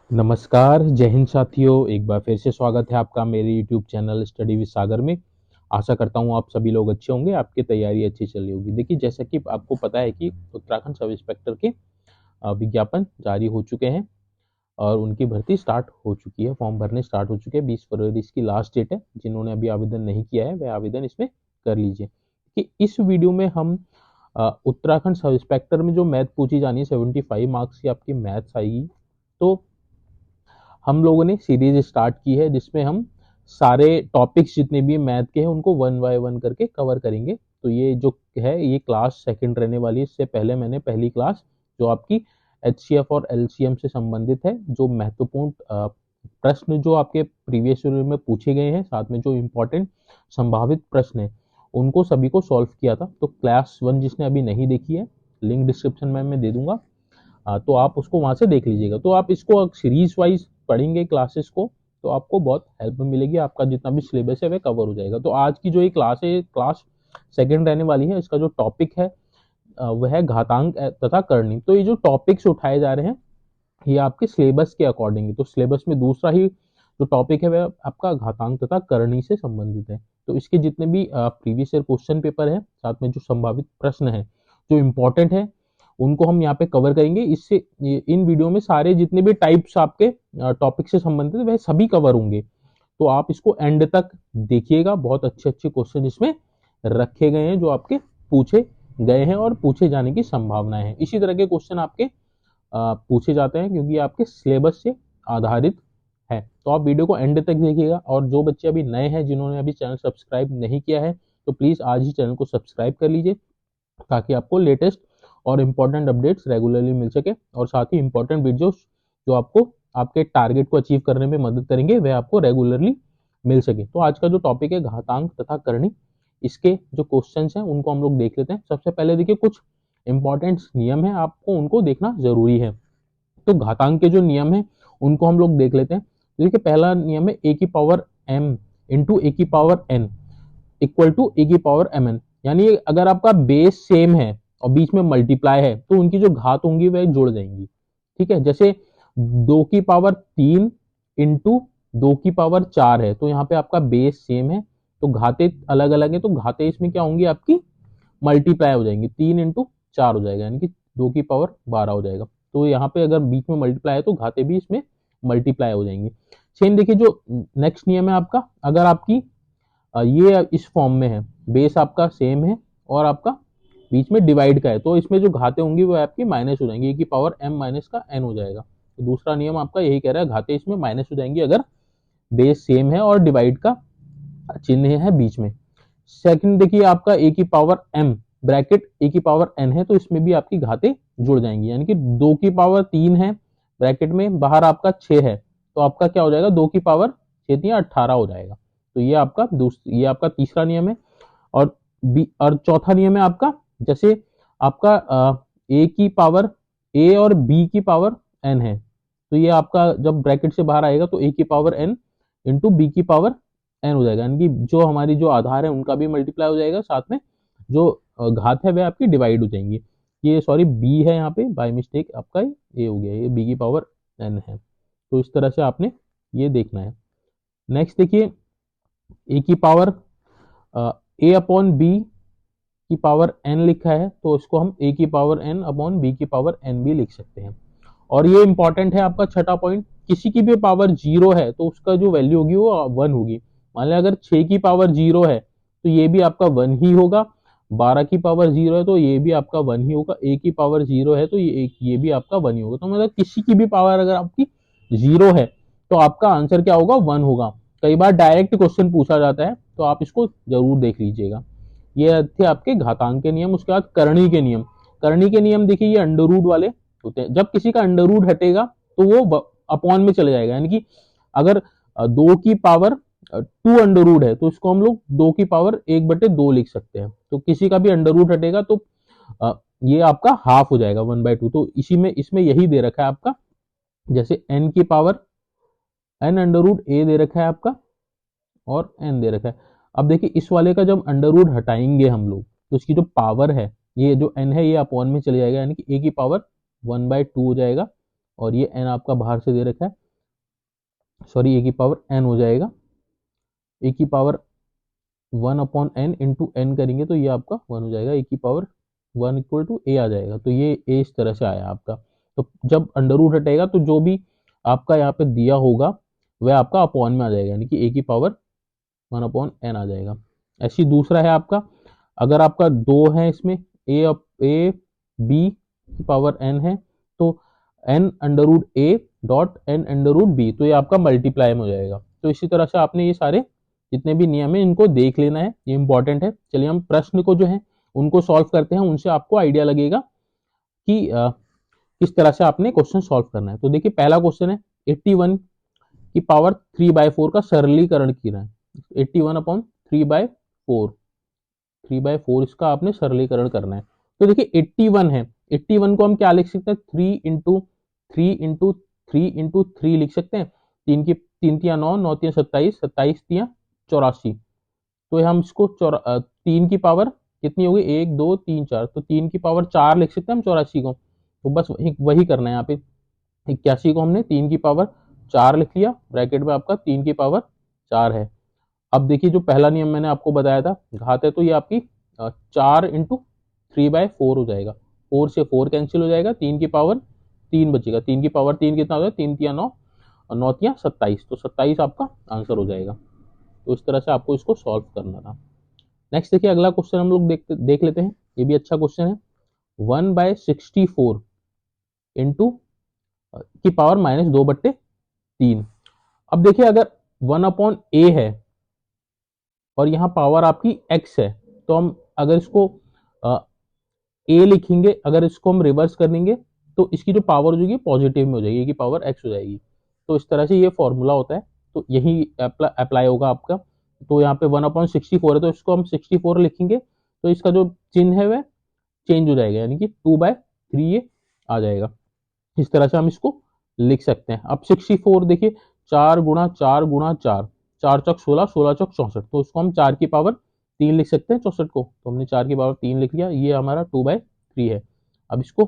नमस्कार, जय हिंद साथियों। एक बार फिर से स्वागत है आपका मेरे यूट्यूब चैनल स्टडी विद सागर में। आशा करता हूँ आप सभी लोग अच्छे होंगे, आपकी तैयारी अच्छी चल रही होगी। देखिए, जैसा कि आपको पता है कि उत्तराखंड सब इंस्पेक्टर के विज्ञापन जारी हो चुके हैं और उनकी भर्ती स्टार्ट हो चुकी है। फॉर्म भरने स्टार्ट हो चुके हैं। 20 फरवरी इसकी लास्ट डेट है। जिन्होंने अभी आवेदन नहीं किया है वह आवेदन इसमें कर लीजिए। कि इस वीडियो में हम उत्तराखंड सब इंस्पेक्टर में जो मैथ पूछी जानी है, 75 मार्क्स की आपकी मैथ्स आएगी। तो हम लोगों ने सीरीज स्टार्ट की है जिसमें हम सारे टॉपिक्स जितने भी मैथ के हैं उनको वन बाय वन करके कवर करेंगे। तो ये जो है ये क्लास सेकंड रहने वाली है। इससे पहले मैंने पहली क्लास जो आपकी एचसीएफ और एलसीएम से संबंधित है, जो महत्वपूर्ण प्रश्न जो आपके प्रीवियस ईयर में पूछे गए हैं, साथ में जो इम्पोर्टेंट संभावित प्रश्न है उनको सभी को सॉल्व किया था। तो क्लास वन जिसने अभी नहीं देखी है, लिंक डिस्क्रिप्शन में मैं दे दूंगा, तो आप उसको वहां से देख लीजिएगा। तो आप इसको सीरीज वाइज पढ़ेंगे क्लासेस को तो आपको बहुत हेल्प मिलेगी, आपका जितना भी सिलेबस है वह कवर हो जाएगा। तो आज की जो ये क्लास है, क्लास सेकंड रहने वाली है। इसका जो टॉपिक है वह है घातांक तथा करनी। तो ये जो टॉपिक्स उठाए जा रहे हैं ये आपके सिलेबस के अकॉर्डिंग है। तो सिलेबस में दूसरा ही जो टॉपिक है वह आपका घातांक तथा करनी से संबंधित है। तो इसके जितने भी प्रीवियस ईयर क्वेश्चन पेपर है, साथ में जो संभावित प्रश्न है जो इम्पोर्टेंट है, उनको हम यहाँ पे कवर करेंगे। इससे इन वीडियो में सारे जितने भी टाइप्स आपके टॉपिक से संबंधित वह सभी कवर होंगे। तो आप इसको एंड तक देखिएगा। बहुत अच्छे अच्छे क्वेश्चन इसमें रखे गए हैं जो आपके पूछे गए हैं और पूछे जाने की संभावनाएं हैं। इसी तरह के क्वेश्चन आपके पूछे जाते हैं क्योंकि आपके सिलेबस से आधारित है। तो आप वीडियो को एंड तक देखिएगा। और जो बच्चे अभी नए हैं, जिन्होंने अभी चैनल सब्सक्राइब नहीं किया है, तो प्लीज आज ही चैनल को सब्सक्राइब कर लीजिए ताकि आपको लेटेस्ट और इम्पोर्टेंट अपडेट्स रेगुलरली मिल सके। और साथ ही इम्पोर्टेंट वीडियोस जो आपको आपके टारगेट को अचीव करने में मदद करेंगे वह आपको रेगुलरली मिल सके। तो आज का जो टॉपिक है घातांक तथा करनी, इसके जो क्वेश्चंस हैं उनको हम लोग देख लेते हैं। सबसे पहले देखिए, कुछ इंपॉर्टेंट नियम है, आपको उनको देखना जरूरी है। तो घातांक के जो नियम है उनको हम लोग देख लेते हैं। तो देखिए, पहला नियम है ए की पावर एम इंटू ए की पावर एन इक्वल टू ए की पावर एम एन। यानी अगर आपका बेस सेम है और बीच में मल्टीप्लाई है तो उनकी जो घात होंगी वह जुड़ जाएंगी। ठीक है, जैसे 2 की पावर 3 इंटू 2 की पावर 4 है, तो यहाँ पे आपका बेस सेम है तो घाते अलग अलग है, तो घाते इसमें क्या होंगी आपकी मल्टीप्लाई हो जाएंगी। 3 इंटू 4 हो जाएगा, यानी कि 2 की पावर 12 हो जाएगा। तो यहाँ पे अगर बीच में मल्टीप्लाई है तो घाते भी इसमें मल्टीप्लाई हो जाएंगी। सेम देखिए, जो नेक्स्ट नियम है आपका, अगर आपकी ये इस फॉर्म में है, बेस आपका सेम है और आपका बीच में डिवाइड का है, तो इसमें जो घाते होंगी वो आपकी माइनस हो जाएंगी। ए की पावर एम माइनस का एन हो जाएगा। तो दूसरा नियम आपका यही कह रहा है, घाते इसमें माइनस हो जाएंगी अगर बेस सेम है और डिवाइड का चिन्ह है बीच में। सेकंड देखिए, आपका ए की पावर एम ब्रैकेट ए की पावर एन है, तो इसमें भी आपकी घाते जुड़ जाएंगी। यानी कि 2 की पावर 3 है ब्रैकेट में, बाहर आपका 6 है, तो आपका क्या हो जाएगा, 2 की पावर 6 × 18 हो जाएगा। तो ये आपका तीसरा नियम है। और और चौथा नियम है आपका, जैसे आपका ए की पावर ए और बी की पावर एन है, तो ये आपका जब ब्रैकेट से बाहर आएगा तो ए की पावर एन इंटू बी की पावर एन हो जाएगा। यानी कि जो हमारी जो आधार है उनका भी मल्टीप्लाई हो जाएगा, साथ में जो घात है वह आपकी डिवाइड हो जाएंगी। ये सॉरी बी है यहाँ पे बाय मिस्टेक, आपका ए हो गया, ये बी की पावर एन है। तो इस तरह से आपने ये देखना है। नेक्स्ट देखिए, ए की पावर ए अपॉन बी की पावर एन लिखा है, तो इसको हम ए की पावर एन अपॉन बी की पावर एन भी लिख सकते हैं। और ये इंपॉर्टेंट है आपका छठा पॉइंट, किसी की भी पावर 0 है तो उसका जो वैल्यू होगी वो 1 होगी। मान लिया अगर 6 की पावर 0 है तो ये भी आपका 1 ही होगा। 12 की पावर 0 है तो ये भी आपका 1 ही होगा। ए की पावर 0 है तो ये भी आपका 1 ही होगा। तो मतलब किसी की भी पावर अगर आपकी 0 है तो आपका आंसर क्या होगा, 1 होगा। कई बार डायरेक्ट क्वेश्चन पूछा जाता है तो आप इसको जरूर देख लीजिएगा। ये थे आपके घातांक के नियम। उसके बाद करनी के नियम। करनी के नियम देखिए, ये अंडर रूट वाले होते हैं। जब किसी का अंडर रूट हटेगा तो वो अपॉन में चले जाएगा। यानी कि अगर 2 की पावर 2 अंडर रूट है तो इसको हम लोग 2 की पावर 1/2 लिख सकते हैं। तो किसी का भी अंडर रूट हटेगा तो ये आपका हाफ हो जाएगा 1/2। तो इसी में इसमें यही दे रखा है आपका, जैसे n की पावर n अंडर रूट ए दे रखा है आपका और n दे रखा है। अब देखिए, इस वाले का जब अंडर रूट हटाएंगे हम लोग तो इसकी जो पावर है, ये जो n है ये अपॉन में चले जाएगा, यानी कि a की पावर 1/2 हो जाएगा। और ये n आपका बाहर से दे रखा है, सॉरी, ए की पावर n हो जाएगा, ए की पावर 1/n इंटू n करेंगे तो ये आपका 1 हो जाएगा, ए की पावर 1 इक्वल टू ए आ जाएगा। तो ये ए इस तरह से आया आपका। तो जब अंडर रूट हटेगा तो जो भी आपका यहाँ पे दिया होगा वह आपका अपॉन में आ जाएगा, यानी कि ए की पावर 1/n आ जाएगा। ऐसी दूसरा है आपका, अगर आपका दो है इसमें ए बी की पावर n है, तो n under root A dot n under root B, तो ये आपका मल्टीप्लाई में हो जाएगा। तो इसी तरह से आपने ये सारे जितने भी नियम है इनको देख लेना है, ये इंपॉर्टेंट है। चलिए हम प्रश्न को जो है उनको सॉल्व करते हैं, उनसे आपको आइडिया लगेगा कि किस तरह से आपने क्वेश्चन सॉल्व करना है। तो देखिए पहला क्वेश्चन है 81 की पावर 3/4 का सरलीकरण किया है। 81/3/4, 3/4 इसका आपने सरलीकरण करना है। तो देखिए 81 है, 81 को हम क्या लिख सकते हैं, 3 इंटू 3 लिख सकते हैं। तीन की 3 9, 9 27, 27 84। तो हम इसको 3 की पावर कितनी होगी, 1 2 3 4, तो 3 की पावर 4 लिख सकते हैं हम 84 को। तो बस वही करना है यहाँ पे। 81 को हमने 3 की पावर 4 लिख लिया, ब्रैकेट में आपका 3 की पावर 4 है। अब देखिए जो पहला नियम मैंने आपको बताया था, घात है तो ये आपकी 4 इंटू 3/4 हो जाएगा। 4 से 4 कैंसिल हो जाएगा, 3 की पावर 3 बचेगा। 3 की पावर 3 कितना हो जाएगा, 3 तिया 9 और 9 तिया 27, तो 27 आपका आंसर हो जाएगा। तो इस तरह से आपको इसको सॉल्व करना था। नेक्स्ट देखिए अगला क्वेश्चन हम लोग देख लेते हैं, ये भी अच्छा क्वेश्चन है। 1/64 इंटू की पावर -2/3। अब देखिए अगर 1/a है और यहाँ पावर आपकी x है, तो हम अगर इसको a लिखेंगे, अगर इसको हम रिवर्स कर देंगे तो इसकी जो पावर हो जाएगी पॉजिटिव में हो जाएगी, की पावर x हो जाएगी। तो इस तरह से ये फॉर्मूला होता है, तो यही अप्लाई होगा आपका। तो यहाँ पे 1/64 है तो इसको हम 64 लिखेंगे, तो इसका जो चिन्ह है वह चेंज हो जाएगा, यानी कि 2/3 ये आ जाएगा। इस तरह से हम इसको लिख सकते हैं। अब 64 देखिए, 4 × 4 × 4, 4 × 16, 16 × 64, तो इसको हम 4 की पावर 3 लिख सकते हैं 64 को। तो हमने 4 की पावर 3 लिख लिया, ये हमारा 2/3 है। अब इसको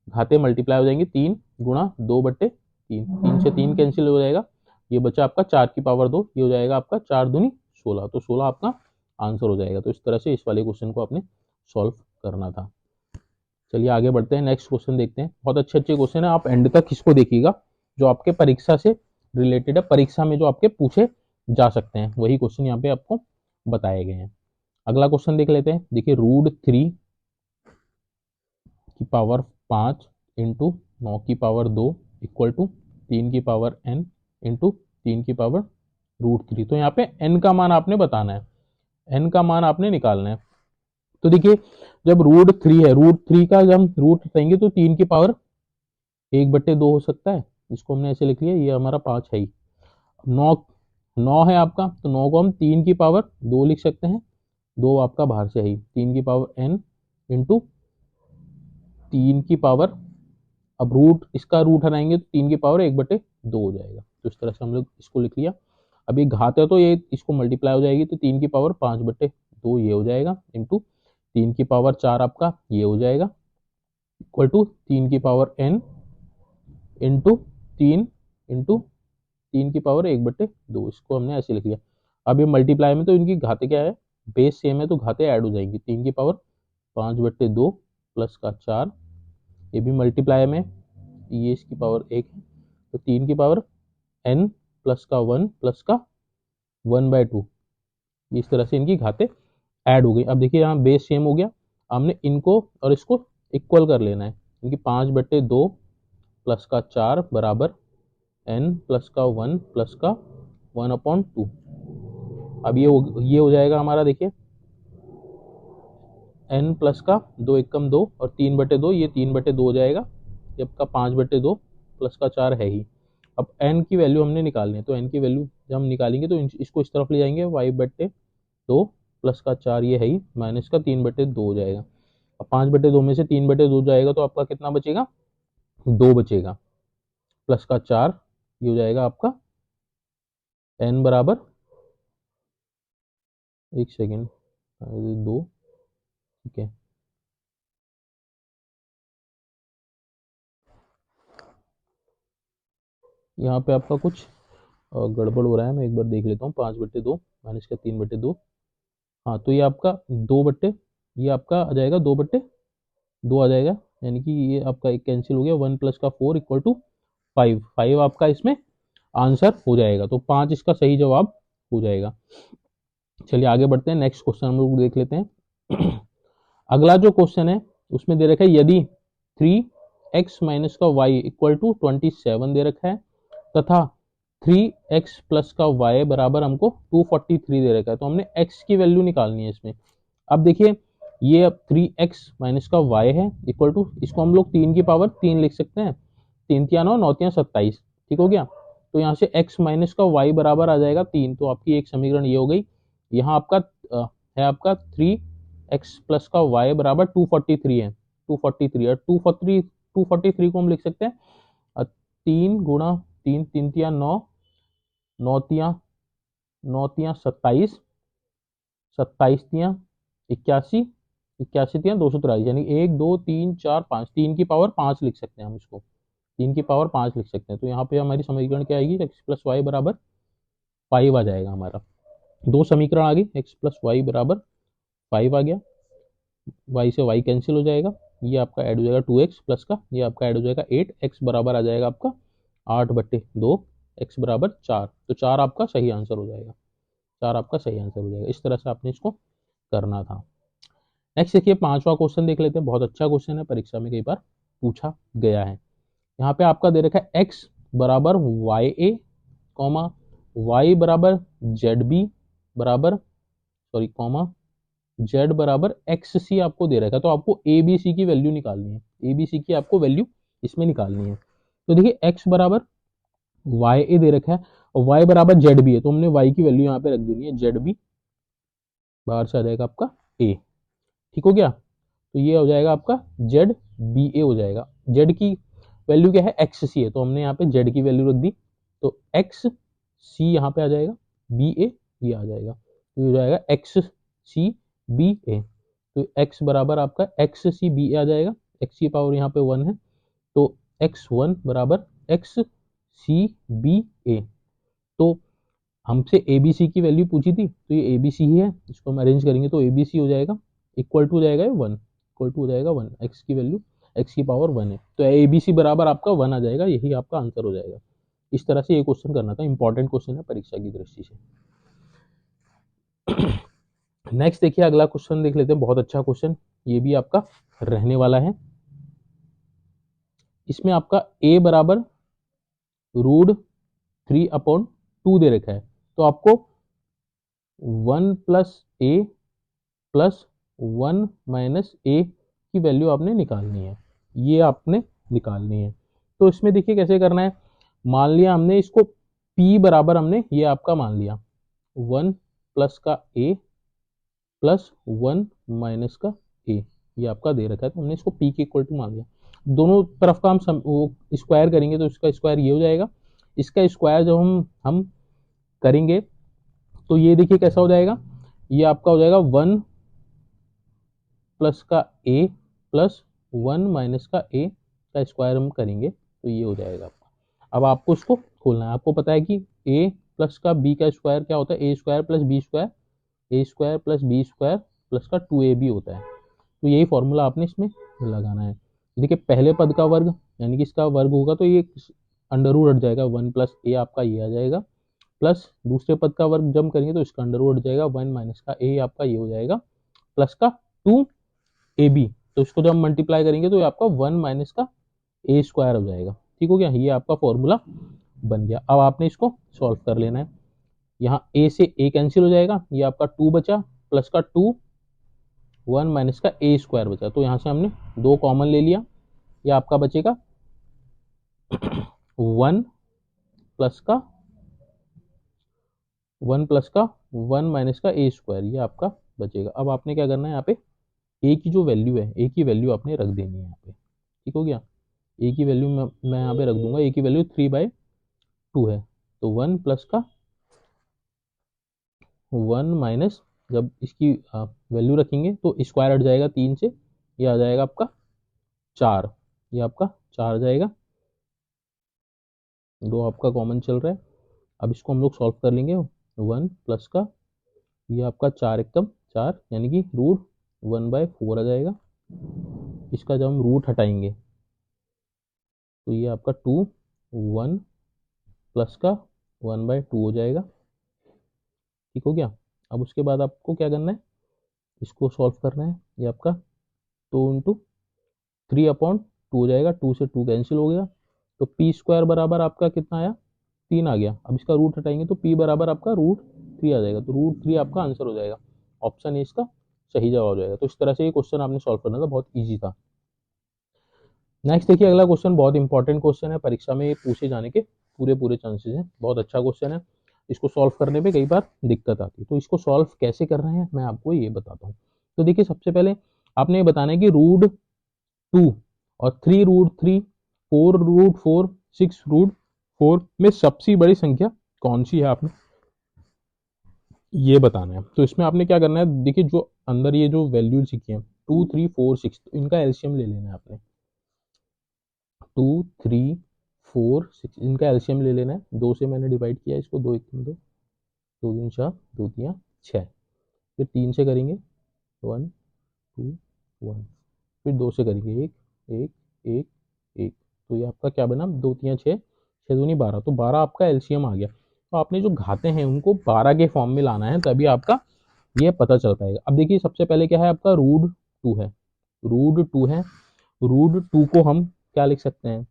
घाते मल्टीप्लाई हो जाएंगे, 3 × 2/3, 3 से 3 कैंसिल हो जाएगा, ये बचा आपका 4 की पावर 2, ये हो जाएगा आपका 4 दूनी 16, तो 16 आपका आंसर हो जाएगा। तो इस तरह से इस वाले क्वेश्चन को आपने सॉल्व करना था। चलिए आगे बढ़ते हैं, नेक्स्ट क्वेश्चन देखते हैं। बहुत अच्छे अच्छे क्वेश्चन है, आप एंड तक इसको देखिएगा, जो आपके परीक्षा से रिलेटेड है, परीक्षा में जो आपके पूछे जा सकते हैं वही क्वेश्चन यहाँ पे आपको बताए गए हैं। अगला क्वेश्चन देख लेते हैं। देखिए √3 की पावर 5 इंटू 9 की पावर 2 इक्वल टू 3 की पावर n इंटू 3 की पावर √3। तो यहाँ पे n का मान आपने बताना है, n का मान आपने निकालना है। तो देखिए जब √3 है, √3 का जब हम रूट हटाएंगे तो 3 की पावर 1/2 हो सकता है, इसको हमने ऐसे लिख लिया, ये हमारा 5 है ही। 9 9 है आपका, तो 9 को हम 3 की पावर 2 लिख सकते हैं, 2 आपका बाहर से है ही, 3 की पावर n इंटू 3 की पावर, अब इसका रूट हटाएंगे तो 3 की पावर 1/2 हो जाएगा। तो इस तरह से हम लोग इसको लिख लिया। अब ये घात है तो ये इसको मल्टीप्लाई हो जाएगी, तो 3 की पावर 5/2 ये हो जाएगा, इंटू 3 की पावर 4 आपका ये हो जाएगा, इक्वल टू 3 की पावर n इंटू 3 इंटू 3 की पावर 1/2, इसको हमने ऐसे लिख लिया। अब ये मल्टीप्लाई में तो इनकी घाते क्या है, बेस सेम है तो घाते ऐड हो जाएंगी। 3 की पावर 5/2 प्लस का 4, ये भी मल्टीप्लाई में, ये इसकी पावर 1 है, तो 3 की पावर n प्लस का 1 प्लस का 1/2, इस तरह से इनकी घाते ऐड हो गई। अब देखिए यहाँ बेस सेम हो गया, हमने इनको और इसको इक्वल कर लेना है। इनकी 5/2 प्लस का 4 बराबर n प्लस का 1 प्लस का 1/2। अब ये हो जाएगा हमारा, देखिए n प्लस का 2 एकम 2 और 3/2, ये 3/2 हो जाएगा, ये आपका 5/2 प्लस का 4 है ही। अब n की वैल्यू हमने निकालनी है, तो n की वैल्यू जब हम निकालेंगे तो इसको इस तरफ ले जाएंगे, 5/2 प्लस का 4 ये है ही, माइनस का 3/2 हो जाएगा। अब 5/2 में से 3/2 जाएगा तो आपका कितना बचेगा, 2 बचेगा, प्लस का 4, ये हो जाएगा आपका n बराबर, एक सेकेंड, 2, ठीक है, यहाँ पे आपका कुछ गड़बड़ हो रहा है, मैं एक बार देख लेता हूँ। 5/2 माइनस का 3/2, हाँ तो ये आपका ये आपका आ जाएगा 2/2 आ जाएगा, यानी कि ये आपका एक कैंसिल हो गया। 1 + 4 = 5, 5 आपका इसमें आंसर हो जाएगा, तो 5 इसका सही जवाब हो जाएगा। चलिए आगे बढ़ते हैं, नेक्स्ट क्वेश्चन हम लोग देख लेते हैं। अगला जो क्वेश्चन है उसमें दे रखा है यदि 3x माइनस का y = 27 दे रखा है तथा 3x प्लस का y बराबर हमको 243 दे रखा है, तो हमने x की वैल्यू निकालनी है इसमें। अब देखिए ये अब 3x माइनस का y है इक्वल टू, इसको हम लोग 3 की पावर 3 लिख सकते हैं, 3×3 = 9, 9×3 = 27, ठीक हो गया। तो यहाँ से x माइनस का y बराबर आ जाएगा 3, तो आपकी एक समीकरण ये हो गई। यहाँ आपका है आपका 3x प्लस का y बराबर 243 है, 243 और 243 को हम लिख सकते हैं 3 × 3, 3×3 = 9, 9×3 = 27, 27×3 = 81, 81×3 = 243, यानी 1 2 3 4 5, 3 की पावर 5 लिख सकते हैं हम इसको, 3 की पावर 5 लिख सकते हैं। तो यहाँ पे हमारी समीकरण क्या आएगी, x प्लस वाई बराबर 5 आ जाएगा हमारा। दो समीकरण आ गई, x प्लस वाई बराबर 5 आ गया, y से y कैंसिल हो जाएगा, ये आपका ऐड हो जाएगा 2x प्लस का, ये आपका ऐड हो जाएगा 8, x बराबर आ जाएगा आपका 8/2, x बराबर 4, तो 4 आपका सही आंसर हो जाएगा, 4 आपका सही आंसर हो जाएगा। इस तरह से आपने इसको करना था। नेक्स्ट देखिए 5वां क्वेश्चन देख लेते हैं, बहुत अच्छा क्वेश्चन है, परीक्षा में कई बार पूछा गया है। यहाँ पे आपका दे रखा है x बराबर YA, y बराबर ZB बराबर z बराबर XC आपको दे रखा है, तो आपको ABC की वैल्यू निकालनी है, ABC की आपको वैल्यू इसमें निकालनी है। तो देखिए x बराबर YA दे रखा है और y बराबर ZB है, तो हमने y की वैल्यू यहाँ पे रख देनी है, ZB बाहर से आ जाएगा आपका A, ठीक हो गया। तो ये हो जाएगा आपका ZBA हो जाएगा, Z की वैल्यू क्या है, XC है, तो हमने यहाँ पे Z की वैल्यू रख दी, तो XC यहाँ पे आ जाएगा, BA ये आ जाएगा, तो ये हो जाएगा XCBA। तो x बराबर आपका XCBA आ जाएगा, x की पावर यहाँ पे 1 है, तो x1 बराबर XCBA। तो हमसे ABC की वैल्यू पूछी थी, तो ये ABC ही है, इसको हम अरेंज करेंगे तो ABC हो जाएगा इक्वल टू हो जाएगा 1, इक्वल टू हो जाएगा 1, x की वैल्यू x की पावर 1 है, तो ABC बराबर आपका 1 आ जाएगा, यही आपका आंसर हो जाएगा। इस तरह से ये क्वेश्चन करना था, इंपॉर्टेंट क्वेश्चन है परीक्षा की दृष्टि से। नेक्स्ट देखिए अगला क्वेश्चन देख लेते हैं, बहुत अच्छा क्वेश्चन ये भी आपका रहने वाला है। इसमें आपका a बराबर √3/2 दे रखा है, तो आपको 1 + a + 1 - a की वैल्यू आपने निकालनी है, ये आपने निकालनी है। तो इसमें देखिए कैसे करना है, मान लिया हमने इसको p बराबर, हमने ये आपका मान लिया 1 + का a + 1 - का a, ये आपका दे रखा है, तो हमने इसको p के इक्वल टू मान लिया। दोनों तरफ का हम स्क्वायर करेंगे तो इसका स्क्वायर ये हो जाएगा, इसका स्क्वायर जब हम करेंगे तो ये देखिए कैसा हो जाएगा, ये आपका हो जाएगा 1 + का a + 1 - का a का स्क्वायर हम करेंगे तो ये हो जाएगा आपका। अब आपको इसको खोलना है, आपको पता है कि a + का b का स्क्वायर क्या होता है, a² + b², a² + b² + का 2ab होता है, तो यही फॉर्मूला आपने इसमें लगाना है। देखिए पहले पद का वर्ग यानी कि इसका वर्ग होगा तो ये अंडर रूट हट जाएगा, 1 + a आपका ये आ जाएगा, प्लस दूसरे पद का वर्ग जब करेंगे तो इसका अंडर रूट हट जाएगा, 1 - का a आपका ये हो जाएगा, प्लस का 2ab, तो इसको जब हम मल्टीप्लाई करेंगे तो ये आपका 1 - का a² हो जाएगा, ठीक हो गया। ये आपका फॉर्मूला बन गया। अब आपने इसको सॉल्व कर लेना है, यहाँ a से a कैंसिल हो जाएगा, ये आपका 2 बचा, प्लस का 2 1 - का a² बचा, तो यहाँ से हमने 2 कॉमन ले लिया, ये आपका बचेगा 1 + का 1 + का a², ये आपका बचेगा। अब आपने क्या करना है, यहाँ पे a की जो वैल्यू है, a की वैल्यू आपने रख देनी है यहाँ पे, ठीक हो गया। a की वैल्यू मैं यहाँ पे रख दूंगा, a की वैल्यू 3/2 है, तो 1 + का 1 - जब इसकी वैल्यू रखेंगे तो स्क्वायर हट जाएगा 3 से, ये आ जाएगा आपका 4, ये आपका 4 आ जाएगा, दो आपका कॉमन चल रहा है। अब इसको हम लोग सॉल्व कर लेंगे। 1 प्लस का ये आपका 4 एकदम 4 यानी कि रूट 1/4 आ जाएगा। इसका जब हम रूट हटाएंगे तो ये आपका 2 1 प्लस का 1/2 हो जाएगा। ठीक हो गया। अब उसके बाद आपको क्या करना है, इसको सॉल्व करना है। ये आपका 2 × 3/2 हो जाएगा। 2 से 2 कैंसिल हो गया, तो पी स्क्वायर बराबर आपका कितना आया, 3 आ गया। अब इसका रूट हटाएंगे तो पी बराबर आपका √3 आ जाएगा। तो √3 आपका आंसर हो जाएगा। ऑप्शन ए इसका सही जवाब हो जाएगा। तो इस तरह से ये क्वेश्चन आपने सॉल्व करना था, बहुत ईजी था। नेक्स्ट देखिए, अगला क्वेश्चन बहुत इंपॉर्टेंट क्वेश्चन है, परीक्षा में पूछे जाने के पूरे पूरे चांसेस हैं। बहुत अच्छा क्वेश्चन है। इसको सॉल्व करने में कई बार दिक्कत आती है, तो इसको सॉल्व कैसे कर रहे हैं मैं आपको ये बताता हूँ। तो देखिए, सबसे पहले आपने ये बताना है कि √2 और 3√3, 4√4, 6√4 में सबसे बड़ी संख्या कौन सी है, आपने ये बताना है। तो इसमें आपने क्या करना है, देखिए जो अंदर ये जो वैल्यू लिखी है 2 3 4 6, तो इनका एलसीएम ले लेना है आपने। 2 3 4 6 इनका एलसीएम ले लेना है। 2 से मैंने डिवाइड किया इसको, 2 1 2, 2 3 4, 2 3 6। फिर 3 से करेंगे 1 2 1, फिर 2 से करेंगे 1 1 1 1। तो ये आपका क्या बना, 2 3 6, 6 दूनी 12, तो 12 आपका एलसीएम आ गया। तो आपने जो घाते हैं उनको 12 के फॉर्म में लाना है, तभी आपका ये पता चल पाएगा। अब देखिए, सबसे पहले क्या है आपका, √2 है। √2 है। √2 को हम क्या लिख सकते हैं,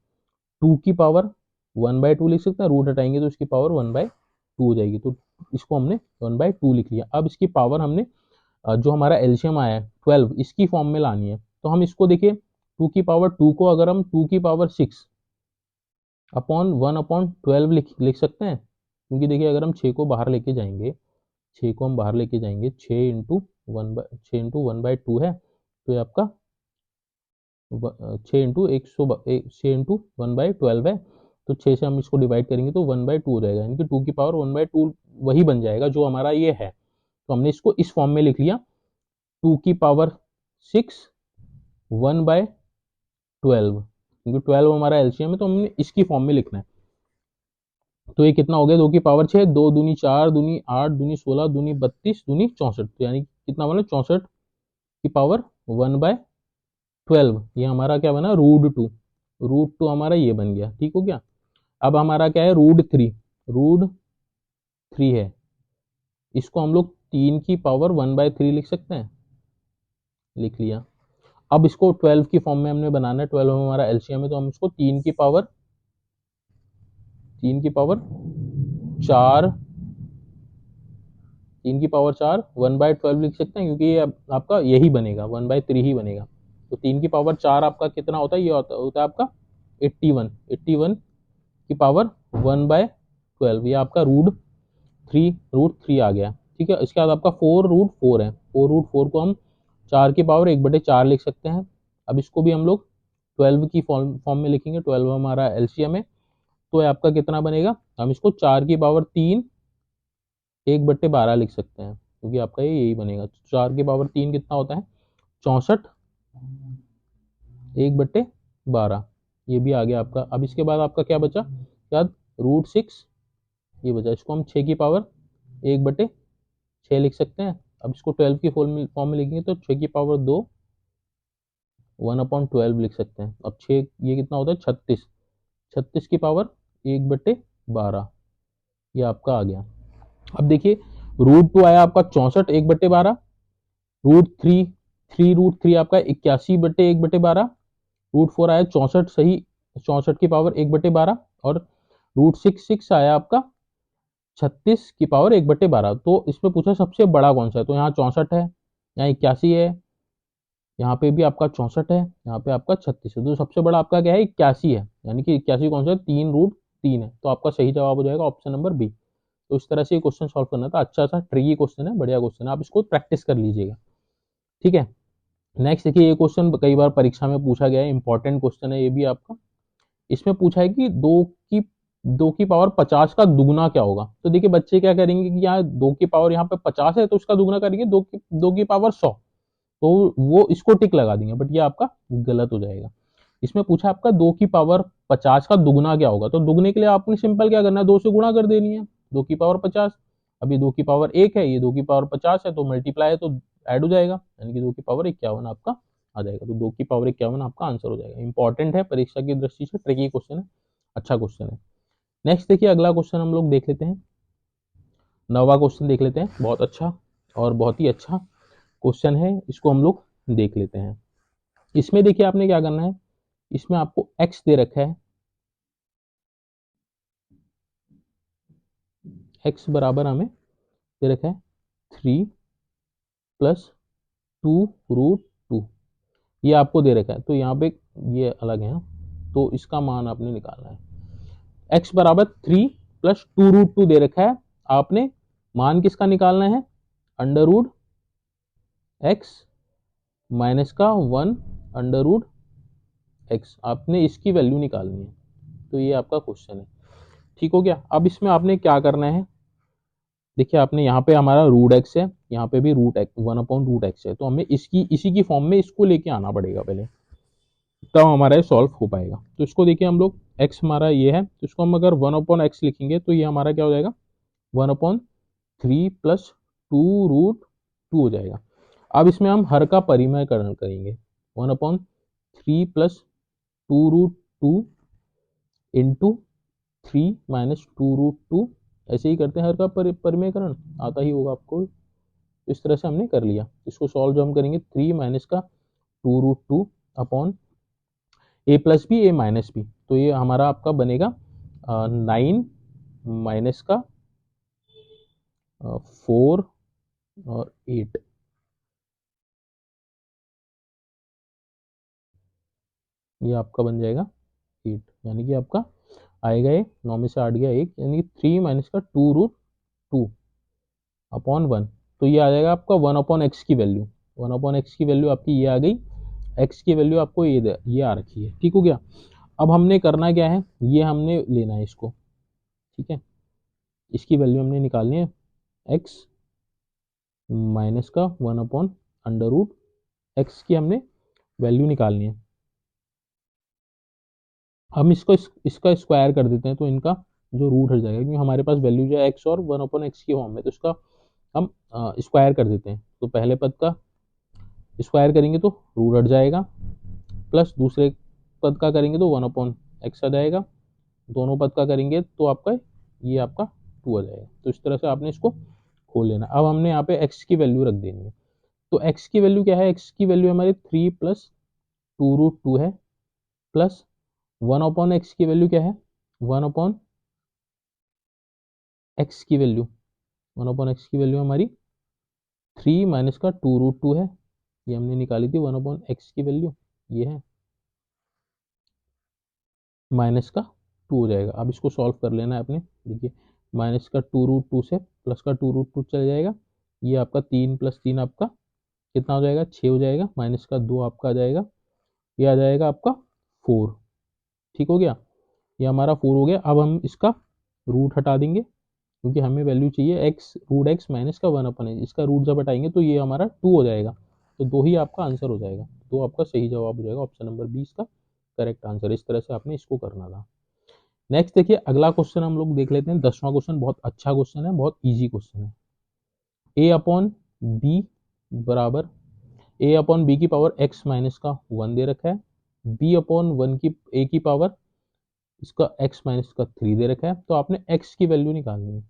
2 की पावर 1/2 लिख सकते हैं। रूट हटाएंगे तो इसकी पावर 1/2 हो जाएगी। तो इसको हमने 1/2 लिख लिया। अब इसकी पावर हमने जो हमारा एलसीएम आया है 12, इसकी फॉर्म में लानी है। तो हम इसको देखिए, 2 की पावर 2 को अगर हम 2 की पावर 6 अपॉन 1/12 लिख सकते हैं। क्योंकि देखिए, अगर हम 6 को बाहर लेके जाएंगे, 6 को हम बाहर लेके जाएंगे, 6 × 1/2 है। तो ये आपका 6 × 1/12 है। तो 6 से हम इसको डिवाइड करेंगे तो 1/2 हो जाएगा, यानी कि 2 की पावर 1/2 वही बन जाएगा जो हमारा ये है। तो हमने इसको इस फॉर्म में लिख लिया, 2 की पावर 6 1/12, क्योंकि 12 हमारा एलसीएम है, तो हमने इसकी फॉर्म में लिखना है। तो ये कितना हो गया, 2 की पावर 6, 2 दूनी 4, दूनी 8, दूनी 16, दूनी 32, दूनी 64, तो यानी कितना बना, 64 की पावर 1/12। ये हमारा क्या बना, √2 हमारा ये बन गया। ठीक हो गया। अब हमारा क्या है, √3 है। इसको हम लोग 3 की पावर 1/3 लिख सकते हैं, लिख लिया। अब इसको 12 की फॉर्म में हमने बनाना है। 12 हमारा एलसीएम है, तो हम इसको 3 की पावर 4 1/12 लिख सकते हैं, क्योंकि ये आपका यही बनेगा, 1/3 ही बनेगा। तो 3 की पावर 4 आपका कितना होता है, ये होता है आपका 81 की पावर 1/12। ये आपका √3 आ गया। ठीक है। इसके बाद आपका 4√4 है। 4√4 को हम 4 की पावर 1/4 लिख सकते हैं। अब इसको भी हम लोग 12 की फॉर्म में लिखेंगे। 12 हमारा एलसीएम है, तो आपका कितना बनेगा, हम इसको 4 की पावर 3 1/12 लिख सकते हैं, क्योंकि आपका ये यही बनेगा। 4 की पावर 3 कितना होता है, 64 1/12। ये भी आ गया आपका। अब इसके बाद आपका क्या बचा, याद, √6 ये बचा। इसको हम 6 की पावर 1/6 लिख सकते हैं। अब इसको 12 की फॉर्म में लिखेंगे तो 6 की पावर 2 1/12 लिख सकते हैं। अब 6 ये कितना होता है, 36 की पावर 1/12, ये आपका आ गया। अब देखिए, √2 आया आपका 64 1/12, √3 आपका 81/1/12, √4 आया 64 सही, 64 की पावर 1/12, और √6 आया आपका 36 की पावर 1/12। तो इसमें पूछा सबसे बड़ा कौन सा है, तो यहाँ 64 है, यहाँ 81 है, यहाँ पे भी आपका 64 है, यहाँ पे आपका 36 है। तो सबसे बड़ा आपका क्या है, 81 है, यानी कि 81 कौन सा है, 3√3 है। तो आपका सही जवाब हो जाएगा ऑप्शन नंबर बी। तो इस तरह से ये क्वेश्चन सॉल्व करना था। अच्छा सा ट्रिकी क्वेश्चन है, बढ़िया क्वेश्चन है, आप इसको प्रैक्टिस कर लीजिएगा। ठीक है। नेक्स्ट देखिए, ये क्वेश्चन कई बार परीक्षा में पूछा गया है, इंपॉर्टेंट क्वेश्चन है ये भी आपका। इसमें पूछा है कि 2 की पावर 50 का दुगुना क्या होगा। तो देखिए, बच्चे क्या करेंगे कि यहाँ 2 की पावर यहाँ पे 50 है, तो उसका दुगुना करेंगे 2 की पावर 100, तो वो इसको टिक लगा देंगे, बट ये आपका गलत हो जाएगा। इसमें पूछा आपका 2 की पावर 50 का दुगना क्या होगा, तो दुगने के लिए आपने सिंपल क्या करना है, 2 से गुणा कर देनी है, 2 की पावर 50। अभी 2 की पावर 1 है, ये 2 की पावर 50 है, तो मल्टीप्लाई है तो ऐड हो जाएगा, यानी कि 2 की पावर 51 आपका आ जाएगा। तो 2 की पावर 51 आपका आंसर हो जाएगा। इंपॉर्टेंट है, परीक्षा की दृष्टि से ट्रिकी क्वेश्चन है, अच्छा क्वेश्चन है। नेक्स्ट देखिए अगला क्वेश्चन हम लोग देख लेते हैं, 9वां क्वेश्चन देख लेते हैं। बहुत अच्छा और बहुत ही अच्छा क्वेश्चन है, इसको हम लोग देख लेते हैं। इसमें देखिए आपने क्या करना है, इसमें आपको x दे रखा है, x बराबर हमें दे रखा है 3 प्लस 2√2, ये आपको दे रखा है, तो यहाँ पे ये अलग है, तो इसका मान आपने निकालना है। x बराबर 3 प्लस 2√2 दे रखा है, आपने मान किसका निकालना है, अंडर रूट एक्स माइनस का 1 अंडर रूट एक्स, आपने इसकी वैल्यू निकालनी है। तो ये आपका क्वेश्चन है, ठीक हो गया। अब इसमें आपने क्या करना है, देखिए आपने यहाँ पे हमारा रूट एक्स है, यहाँ पे भी रूट एक्स 1/√x है, तो हमें इसी की फॉर्म में इसको लेके आना पड़ेगा पहले, तब हमारा ये सॉल्व हो पाएगा। तो इसको देखिए हम लोग x हमारा ये है, तो इसको हम अगर 1/x लिखेंगे तो ये हमारा क्या हो जाएगा, 1/3 प्लस 2√2 हो जाएगा। अब इसमें हम हर का परिमेयकरण करेंगे, 1/3 प्लस 2√2 इंटू 3 माइनस 2√2, ऐसे ही करते हैं हर का परिमेयकरण, आता ही होगा आपको। इस तरह से हमने कर लिया, इसको सॉल्व जो हम करेंगे 3 माइनस का 2√2 upon A plus B A minus B, तो ये हमारा आपका बनेगा 9 माइनस का 4 और 8, ये आपका बन जाएगा 8, यानी कि आपका आएगा ये 9 में से 8 गया 1, यानी कि 3 माइनस का 2√2 अपॉन 1, तो ये आ जाएगा आपका 1/x की वैल्यू, 1/x की वैल्यू आपकी ये आ गई, x की वैल्यू आपको ये आ रखी है, ठीक हो गया। अब हमने करना क्या है, ये हमने लेना है इसको, ठीक है, इसकी वैल्यू हमने निकालनी है, x माइनस का 1/√x की हमने वैल्यू निकालनी है। हम इसका स्क्वायर कर देते हैं, तो इनका जो रूट हट जाएगा, क्योंकि हमारे पास वैल्यू जो है x और 1/x की फॉर्म में, तो इसका हम स्क्वायर कर देते हैं। तो पहले पद का स्क्वायर करेंगे तो रूट हट जाएगा, प्लस दूसरे पद का करेंगे तो 1/x आ जाएगा, दोनों पद का करेंगे तो आपका ये आपका 2 आ जाएगा। तो इस तरह से आपने इसको खोल लेना। अब हमने यहाँ पे x की वैल्यू रख देनी है, तो x की वैल्यू क्या है, x की वैल्यू हमारी 3 प्लस 2√2 है, प्लस 1/x की वैल्यू क्या है, 1/x की वैल्यू 1/x की वैल्यू हमारी 3 माइनस का 2√2 है, ये हमने निकाली थी 1/x की वैल्यू, ये है माइनस का 2 हो जाएगा। अब इसको सॉल्व कर लेना है आपने, देखिए माइनस का 2√2 से प्लस का 2√2 चल जाएगा, ये आपका 3 प्लस 3 आपका कितना हो जाएगा, 6 हो जाएगा, माइनस का 2 आपका आ जाएगा, ये आ जाएगा आपका 4, ठीक हो गया, ये हमारा 4 हो गया। अब हम इसका रूट हटा देंगे, क्योंकि हमें वैल्यू चाहिए एक्स रूट एक्स माइनस का 1/x, इसका रूट जब हटाएंगे तो ये हमारा 2 हो जाएगा, तो 2 ही आपका आंसर हो जाएगा, तो आपका सही जवाब हो जाएगा ऑप्शन नंबर 20 का करेक्ट आंसर। इस तरह से आपने इसको करना था। नेक्स्ट देखिए अगला क्वेश्चन हम लोग देख लेते हैं, 10वां क्वेश्चन, बहुत अच्छा क्वेश्चन है, बहुत ईजी क्वेश्चन है। ए अपॉन बी बराबर ए अपॉन बी की पावर एक्स माइनस का 1 दे रखा है, बी अपॉन 1 की ए की पावर इसका x माइनस का 3 दे रखा है, तो आपने x की वैल्यू निकालनी है।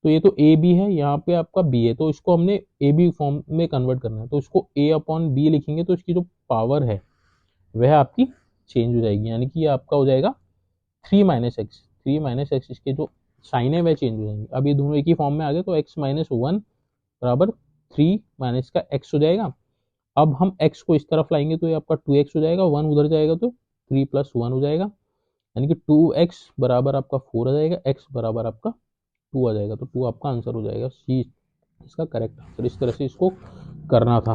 तो ये तो ए बी है, यहाँ पे आपका बी है, तो इसको हमने ए बी फॉर्म में कन्वर्ट करना है, तो इसको ए अपॉन बी लिखेंगे, तो इसकी जो पावर है वह आपकी चेंज हो जाएगी, यानी कि ये आपका हो जाएगा 3 - x, इसके जो साइन है वह चेंज हो जाएंगे। अब ये दोनों एक ही फॉर्म में आ गए, तो x माइनस 1 बराबर 3 माइनस का x हो जाएगा। अब हम x को इस तरफ लाएंगे तो ये आपका 2x हो जाएगा, 1 उधर जाएगा तो 3 प्लस 1 हो जाएगा, यानी कि 2x बराबर आपका 4 आ जाएगा, x बराबर आपका 2 आ जाएगा, तो 2 आपका आंसर हो जाएगा, सी इसका करेक्ट आंसर। इस तरह से इसको करना था।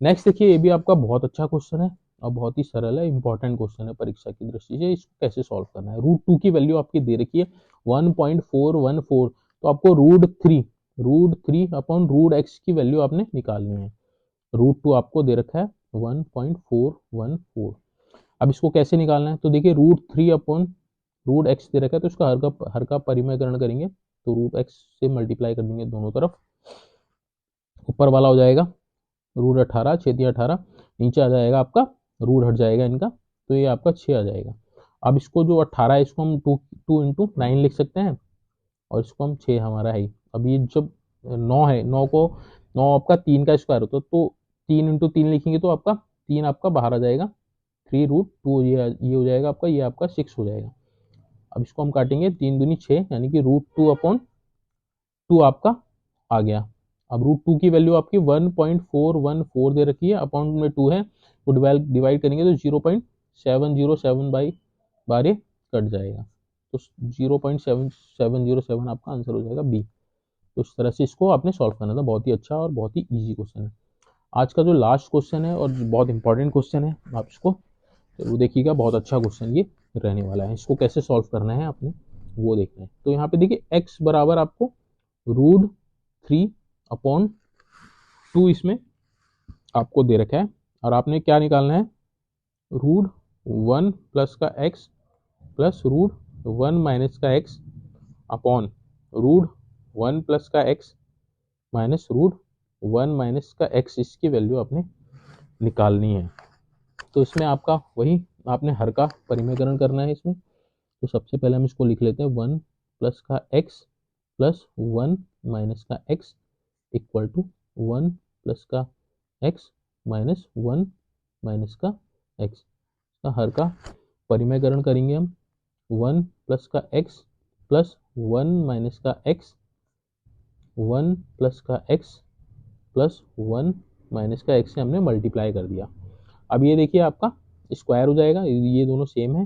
नेक्स्ट देखिए, ये भी आपका बहुत अच्छा क्वेश्चन है और बहुत ही सरल है, इंपॉर्टेंट क्वेश्चन है परीक्षा की दृष्टि से। इसको कैसे सॉल्व करना है, √2 की वैल्यू आपकी दे रखी है 1.414, तो आपको √3 अपॉन √x की वैल्यू आपने निकालनी है। √2 आपको दे रखा है 1.414, अब इसको कैसे निकालना है, तो देखिए √3 अपॉन रूट एक्स दे रखा है, तो इसका हर का परिमेयकरण करेंगे, तो रूट एक्स से मल्टीप्लाई कर देंगे दोनों तरफ। ऊपर वाला हो जाएगा √18, 6×18, नीचे आ जाएगा आपका रूट हट जाएगा इनका, तो ये आपका 6 आ जाएगा। अब इसको जो 18 है इसको हम 2 × 9 लिख सकते हैं, और इसको हम 6 हमारा है। अब ये जब 9 है, 9 आपका 3 का स्क्वायर होता है, तो 3 × 3 लिखेंगे तो आपका 3 आपका बाहर आ जाएगा, 3√2 ये हो जाएगा आपका, ये आपका 6 हो जाएगा। अब इसको हम काटेंगे, 3 दूनी 6, यानी कि √2 अपॉन 2 आपका आ गया। अब √2 की वैल्यू आपकी 1.414 दे रखी है, अपॉन में 2 है, तो डिवाइड करेंगे तो 0.707 बाई 12 कट जाएगा, तो 0.7707 आपका आंसर हो जाएगा बी। तो इस तरह से इसको आपने सॉल्व करना था। बहुत ही अच्छा और बहुत ही ईजी क्वेश्चन है। आज का जो लास्ट क्वेश्चन है और बहुत इंपॉर्टेंट क्वेश्चन है, आप इसको तो देखिएगा, बहुत अच्छा क्वेश्चन ये रहने वाला है। इसको कैसे सॉल्व करना है आपने वो देखना है। तो यहाँ पे देखिए x बराबर आपको √3 अपॉन 2 इसमें आपको दे रखा है, और आपने क्या निकालना है, √1 प्लस का x प्लस √1 माइनस का x अपॉन √1 प्लस का x माइनस √1 माइनस का x, इसकी वैल्यू आपने निकालनी है। तो इसमें आपका वही आपने हर का परिमेयकरण करना है इसमें। तो सबसे पहले हम इसको लिख लेते हैं, 1 प्लस का x प्लस 1 माइनस का x इक्वल टू 1 प्लस का x माइनस 1 माइनस का x का हर का परिमेयकरण करेंगे हम। 1 प्लस का x प्लस 1 माइनस का x, 1 प्लस का x प्लस 1 माइनस का x से हमने मल्टीप्लाई कर दिया। अब ये देखिए आपका स्क्वायर हो जाएगा, ये दोनों सेम है,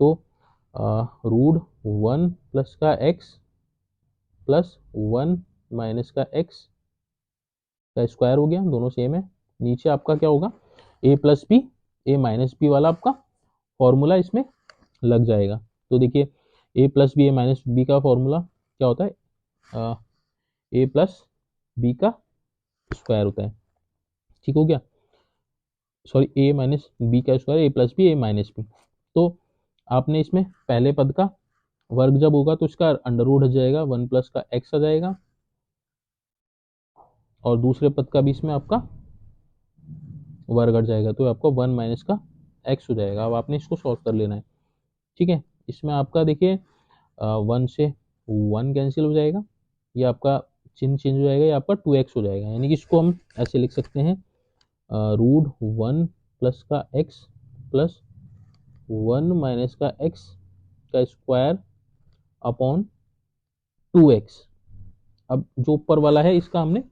तो √1 प्लस का x प्लस 1 माइनस का x का स्क्वायर हो गया, दोनों सेम है। नीचे आपका क्या होगा, a plus B, A minus B वाला आपका फॉर्मूला इसमें लग जाएगा। तो देखिए a plus B, A minus B का फॉर्मूला क्या होता है, a प्लस बी का स्क्वायर होता है, ठीक हो गया, सॉरी a माइनस बी का square, A plus B, A minus B. तो आपने इसमें पहले पद का वर्ग जब होगा तो इसका अंडर रूट हो जाएगा, 1 प्लस का x आ जाएगा, और दूसरे पद का भी इसमें आपका वर्ग हट जाएगा, तो आपका 1 माइनस का x हो जाएगा। अब आपने इसको सॉल्व कर लेना है, ठीक है। इसमें आपका देखिए 1 से 1 कैंसिल हो जाएगा, ये आपका चिन्ह चेंज हो जाएगा, ये आपका 2x हो जाएगा, यानी कि इसको हम ऐसे लिख सकते हैं, √1 प्लस का x प्लस 1 माइनस का x का स्क्वायर अपॉन 2x। अब जो ऊपर वाला है इसका हमने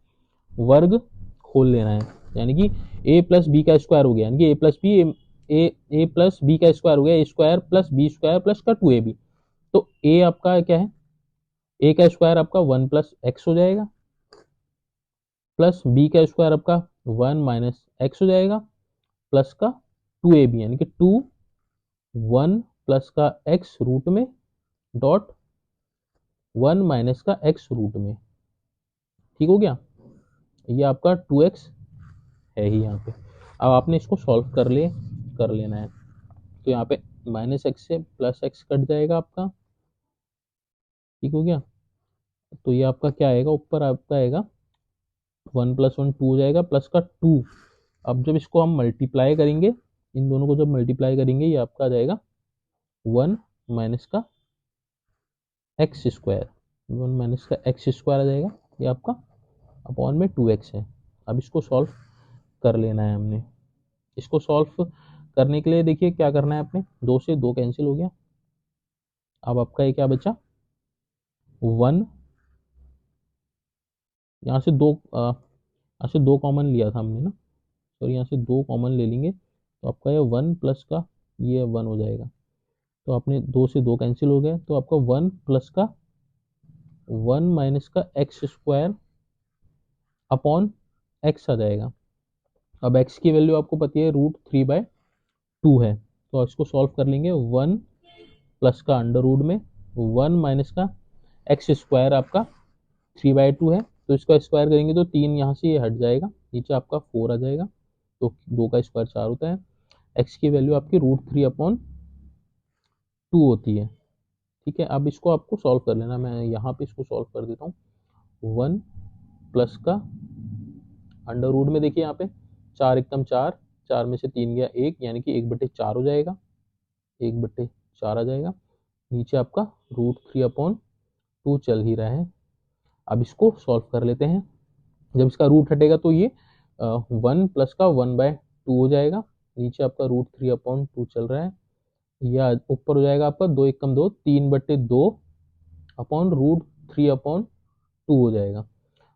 वर्ग खोल लेना है, यानी कि a प्लस बी का स्क्वायर हो गया, यानी कि a plus B, A plus B का स्क्वायर हो गया, A square plus B square plus का 2ab। तो a आपका क्या है, a का स्क्वायर आपका 1 प्लस एक्स हो जाएगा, प्लस b का स्क्वायर आपका 1 माइनस एक्स हो जाएगा, प्लस का 2ab, यानी कि 1 प्लस का x रूट में डॉट 1 माइनस का x रूट में, ठीक हो गया। ये आपका 2x है ही यहाँ पे। अब आपने इसको सॉल्व कर लेना है, तो यहाँ पे माइनस एक्स से प्लस एक्स कट जाएगा आपका, ठीक हो गया। तो ये आपका क्या आएगा, ऊपर आपका आएगा 1 प्लस 1 2 हो जाएगा, प्लस का 2। अब जब इसको हम मल्टीप्लाई करेंगे, इन दोनों को जब मल्टीप्लाई करेंगे, ये आपका आ जाएगा 1 माइनस का एक्स स्क्वायर, 1 माइनस का एक्स स्क्वायर आ जाएगा, ये आपका अपॉन में 2x है। अब इसको सॉल्व कर लेना है हमने। इसको सॉल्व करने के लिए देखिए क्या करना है आपने, 2 से 2 कैंसिल हो गया, अब आपका ये क्या बचा, 1, यहाँ से 2 कॉमन लिया था हमने ना, तो यहाँ से 2 कॉमन ले लेंगे, तो आपका ये 1 प्लस का ये 1 हो जाएगा। तो आपने 2 से 2 कैंसिल हो गया, तो आपका 1 प्लस का 1 माइनस का एक्स स्क्वायर अपॉन एक्स आ जाएगा। अब x की वैल्यू आपको पता है √3/2 है, तो इसको सॉल्व कर लेंगे, 1 प्लस का अंडर रूट में 1 माइनस का एक्स स्क्वायर आपका 3/2 है, तो इसका स्क्वायर करेंगे तो 3 यहाँ से ये हट जाएगा, नीचे आपका 4 आ जाएगा, तो 2 का स्क्वायर 4 होता है, x की वैल्यू आपकी √3/2 होती है। ठीक है, अब इसको आपको सॉल्व कर लेना। मैं यहाँ पे इसको सॉल्व कर देता हूँ। 1 प्लस का अंडर रूट में देखिए यहाँ पे 4 एकम 4, 4 में से 3 गया 1, यानी कि 1/4 हो जाएगा, 1/4 आ जाएगा। नीचे आपका √3/2 चल ही रहा है। अब इसको सॉल्व कर लेते हैं। जब इसका रूट हटेगा तो ये 1 प्लस का 1/2 हो जाएगा। नीचे आपका √3/2 चल रहा है, या ऊपर हो जाएगा आपका 2 एकम 2, 3/2 अपॉन √3/2 हो जाएगा।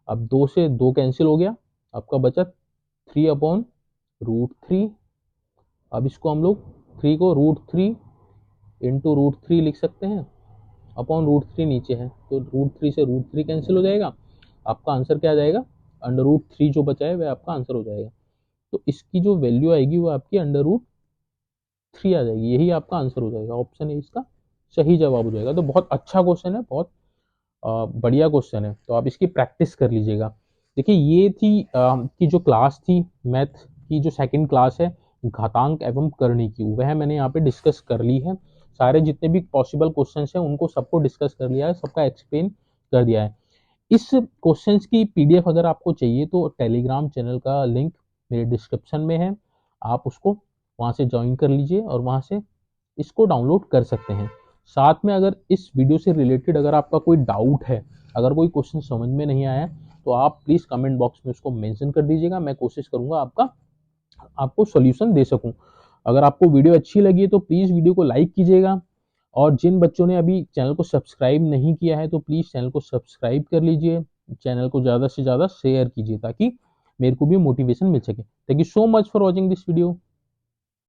अब 2 से 2 कैंसिल हो गया, आपका बचा 3/√3। अब इसको हम लोग 3 को √3 इंटू √3 लिख सकते हैं, अपॉन √3 नीचे है तो √3 से √3 कैंसिल हो जाएगा। आपका आंसर क्या आ जाएगा, अंडर रूट 3 जो बचा है वह आपका आंसर हो जाएगा। तो इसकी जो वैल्यू आएगी वो आपकी अंडर रूट 3 आ जाएगी, यही आपका आंसर हो जाएगा। ऑप्शन ए इसका सही जवाब हो जाएगा। तो बहुत अच्छा क्वेश्चन है, बहुत बढ़िया क्वेश्चन है, तो आप इसकी प्रैक्टिस कर लीजिएगा। देखिए ये थी कि जो क्लास थी मैथ की, जो सेकंड क्लास है घातांक एवं करनी की, वह मैंने यहाँ पे डिस्कस कर ली है। सारे जितने भी पॉसिबल क्वेश्चंस हैं उनको सबको डिस्कस कर लिया है, सबका एक्सप्लेन कर दिया है। इस क्वेश्चंस की पीडीएफ अगर आपको चाहिए तो टेलीग्राम चैनल का लिंक मेरे डिस्क्रिप्शन में है, आप उसको वहाँ से ज्वाइन कर लीजिए और वहाँ से इसको डाउनलोड कर सकते हैं। साथ में अगर इस वीडियो से रिलेटेड अगर आपका कोई डाउट है, अगर कोई क्वेश्चन समझ में नहीं आया तो आप प्लीज़ कमेंट बॉक्स में उसको मेंशन कर दीजिएगा, मैं कोशिश करूँगा आपको सॉल्यूशन दे सकूँ। अगर आपको वीडियो अच्छी लगी है तो प्लीज़ वीडियो को लाइक कीजिएगा, और जिन बच्चों ने अभी चैनल को सब्सक्राइब नहीं किया है तो प्लीज़ चैनल को सब्सक्राइब कर लीजिए, चैनल को ज़्यादा से ज़्यादा शेयर कीजिए ताकि मेरे को भी मोटिवेशन मिल सके। Thank you so much for watching this video.